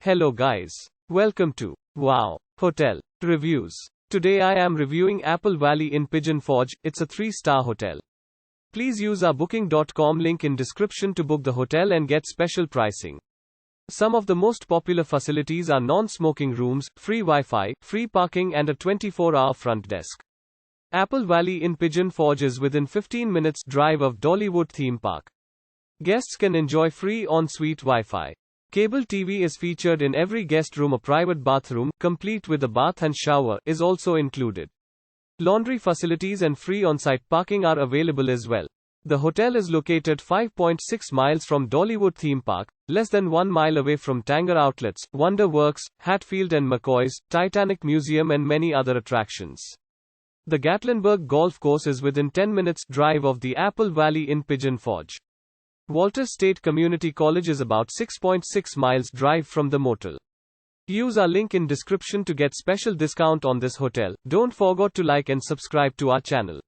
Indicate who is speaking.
Speaker 1: Hello guys. Welcome to Wow Hotel Reviews. Today I am reviewing Apple Valley Inn Pigeon Forge. It's a 3-star hotel. Please use our booking.com link in description to book the hotel and get special pricing. Some of the most popular facilities are non-smoking rooms, free Wi-Fi, free parking and a 24-hour front desk. Apple Valley Inn Pigeon Forge is within 15 minutes drive of Dollywood theme park. Guests can enjoy free en-suite Wi-Fi. Cable TV is featured in every guest room. A private bathroom, complete with a bath and shower, is also included. Laundry facilities and free on-site parking are available as well. The hotel is located 5.6 miles from Dollywood theme park, less than 1 mile away from Tanger Outlets, WonderWorks, Hatfield and McCoys, Titanic Museum and many other attractions. The Gatlinburg Golf Course is within 10 minutes drive of the Apple Valley Inn Pigeon Forge. Walters State Community College is about 6.6 miles drive from the motel. Use our link in description to get special discount on this hotel. Don't forget to like and subscribe to our channel.